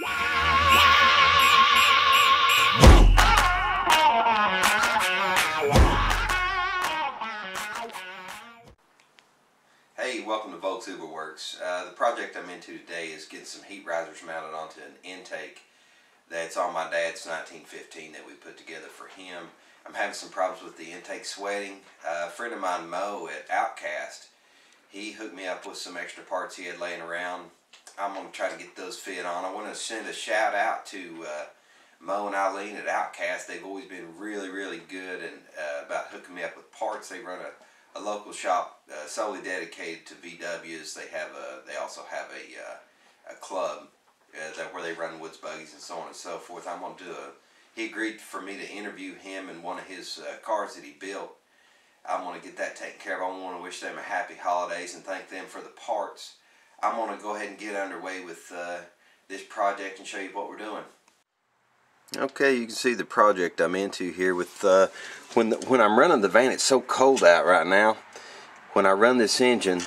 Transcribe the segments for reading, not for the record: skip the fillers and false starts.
Hey, welcome to Volks Uber Works. The project I'm into today is getting some heat risers mounted onto an intake that's on my dad's 1915 that we put together for him. I'm having some problems with the intake sweating. A friend of mine, Mo at Outcast, he hooked me up with some extra parts he had laying around. I'm going to try to get those fit on. I want to send a shout out to Mo and Eileen at Outcast. They've always been really good and about hooking me up with parts. They run a local shop solely dedicated to VWs. They also have a club where they run woods buggies and so on and so forth. I'm going to do he agreed for me to interview him in one of his cars that he built. I'm going to get that taken care of. I want to wish them a happy holidays and thank them for the parts. I'm going to go ahead and get underway with this project and show you what we're doing. Okay, you can see the project I'm into here with when I'm running the van. It's so cold out right now. When I run this engine,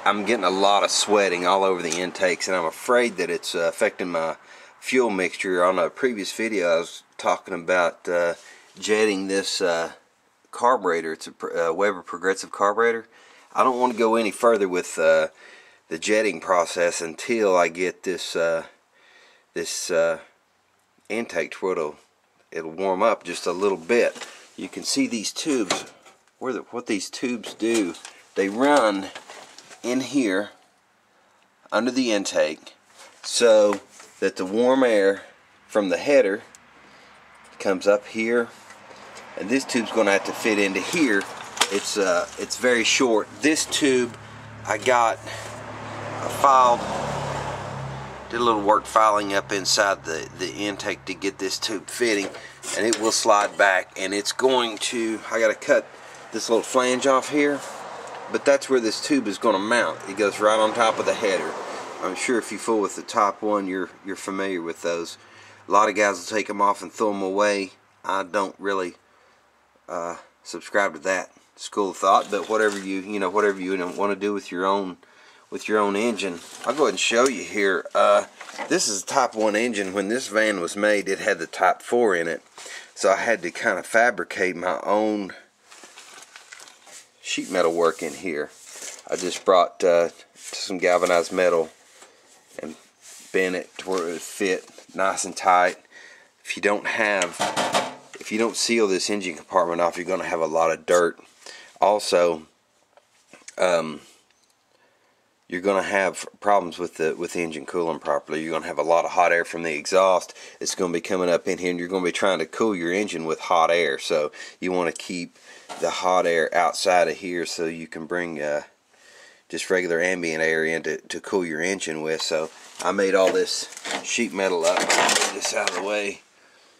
I'm getting a lot of sweating all over the intakes, and I'm afraid that it's affecting my fuel mixture. On a previous video I was talking about jetting this carburetor. It's a Weber Progressive carburetor. I don't want to go any further with the jetting process until I get this intake to where it'll warm up just a little bit. You can see these tubes, what these tubes do. They run in here under the intake so that the warm air from the header comes up here, and this tube's going to have to fit into here. It's very short. This tube I did a little work filing up inside the intake to get this tube fitting, and it will slide back, and it's going to, I got to cut this little flange off here, but that's where this tube is going to mount. It goes right on top of the header. I'm sure if you fool with the top one, you're familiar with those. A lot of guys will take them off and throw them away. I don't really subscribe to that school of thought, but whatever you want to do with your own engine. I'll go ahead and show you here. This is a Type 1 engine. When this van was made, it had the Type 4 in it, so I had to kind of fabricate my own sheet metal work in here. I just brought some galvanized metal and bent it to where it would fit nice and tight. If you don't seal this engine compartment off, you're going to have a lot of dirt. Also, you're going to have problems with the engine cooling properly. You're going to have a lot of hot air from the exhaust. It's going to be coming up in here, and you're going to be trying to cool your engine with hot air. So you want to keep the hot air outside of here so you can bring just regular ambient air in to cool your engine with. So I made all this sheet metal up. I'll move this out of the way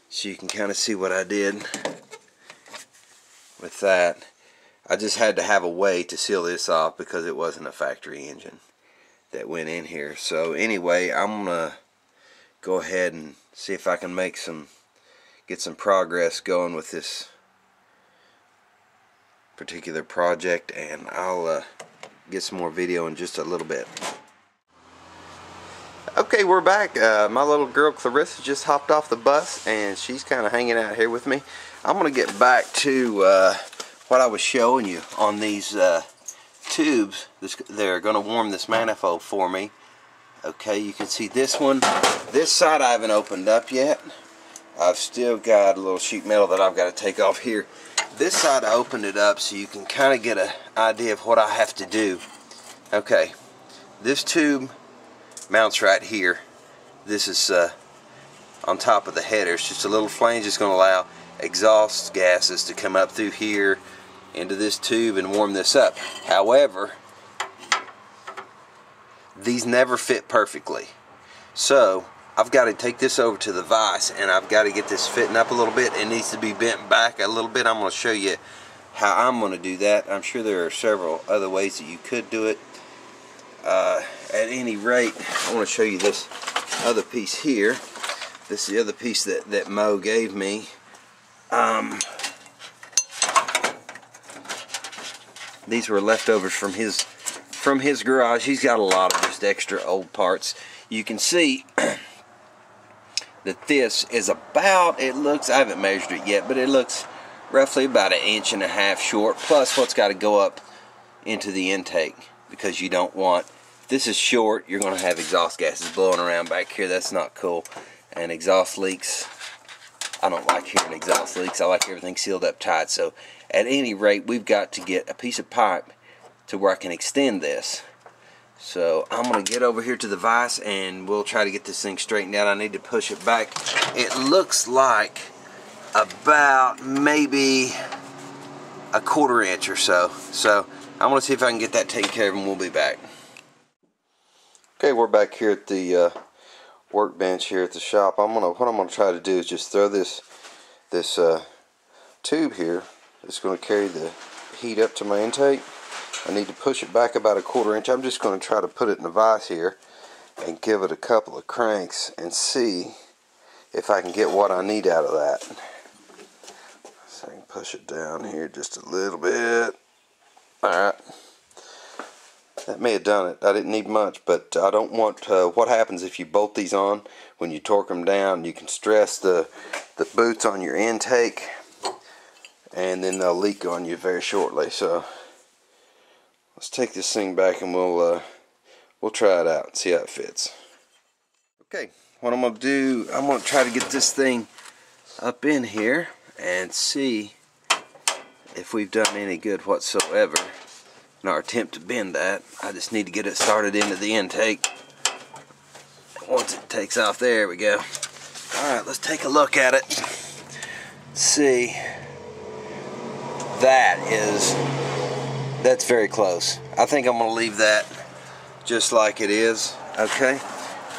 so you can kind of see what I did with that. I just had to have a way to seal this off because it wasn't a factory engine that went in here. So anyway, I'm gonna go ahead and see if I can get some progress going with this particular project, and I'll get some more video in just a little bit. Okay, we're back. My little girl Clarissa just hopped off the bus, and she's kind of hanging out here with me. I'm gonna get back to what I was showing you on these tubes. They're going to warm this manifold for me. Okay, you can see this one. This side I haven't opened up yet. I've still got a little sheet metal that I've got to take off here. This side I opened it up so you can kind of get an idea of what I have to do. Okay, this tube mounts right here. This is on top of the header. It's just a little flange that's going to allow exhaust gases to come up through here into this tube and warm this up. However, these never fit perfectly, so I've got to take this over to the vise, and I've got to get this fitting up a little bit. It needs to be bent back a little bit. I'm going to show you how I'm going to do that. I'm sure there are several other ways that you could do it. At any rate, I want to show you this other piece here. This is the other piece that Mo gave me. These were leftovers from his garage. He's got a lot of just extra old parts. You can see that this is about, it looks, I haven't measured it yet, but it looks roughly about 1.5 inches short, plus what's got to go up into the intake, because you don't want, if this is short, you're going to have exhaust gases blowing around back here. That's not cool. And exhaust leaks, I don't like hearing exhaust leaks. I like everything sealed up tight. So at any rate, we've got to get a piece of pipe to where I can extend this. So I'm going to get over here to the vise and we'll try to get this thing straightened out. I need to push it back. It looks like about maybe 1/4 inch or so. So I'm going to see if I can get that taken care of and we'll be back. Okay, we're back here at the workbench here at the shop. What I'm gonna try to do is just throw this tube here that's going to carry the heat up to my intake. I need to push it back about 1/4 inch. I'm just going to try to put it in the vise here and give it a couple of cranks and see if I can get what I need out of that. So I can push it down here just a little bit. Alright, that may have done it. I didn't need much, but I don't want, what happens if you bolt these on, when you torque them down, you can stress the boots on your intake, and then they'll leak on you very shortly. So let's take this thing back and we'll try it out and see how it fits. Okay, what I'm going to do, I'm going to try to get this thing up in here and see if we've done any good whatsoever in our attempt to bend that. I just need to get it started into the intake. Once it takes off, there we go. Alright, let's take a look at it. See, that's very close. I think I'm going to leave that just like it is. Okay,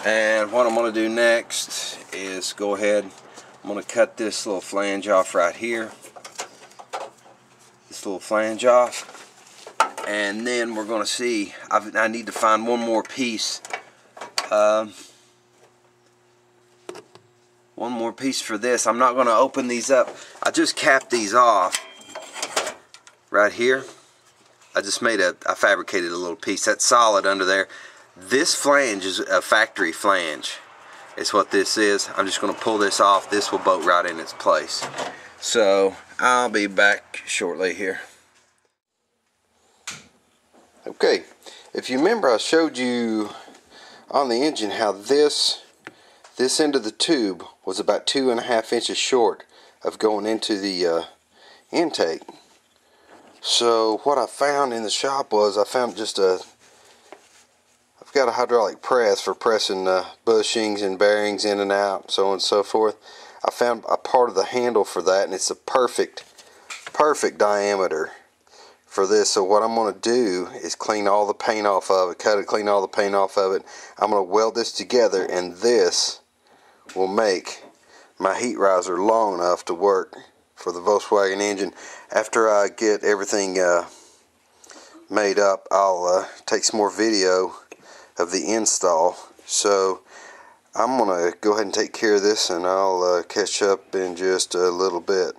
and what I'm going to do next is go ahead, I'm going to cut this little flange off right here. This little flange off, and then we're going to see, I need to find one more piece for this. I'm not going to open these up. I just capped these off right here. I fabricated a little piece that's solid under there. This flange is a factory flange. It's what this is. I'm just going to pull this off. This will bolt right in its place. So I'll be back shortly here. Okay, if you remember, I showed you on the engine how this end of the tube was about 2.5 inches short of going into the intake. So what I found in the shop was, I've got a hydraulic press for pressing bushings and bearings in and out, so on and so forth. I found a part of the handle for that, and it's a perfect diameter for this. So what I'm going to do is clean all the paint off of it, clean all the paint off of it. I'm going to weld this together, and this will make my heat riser long enough to work for the Volkswagen engine. After I get everything made up, I'll take some more video of the install. So I'm going to go ahead and take care of this, and I'll catch up in just a little bit.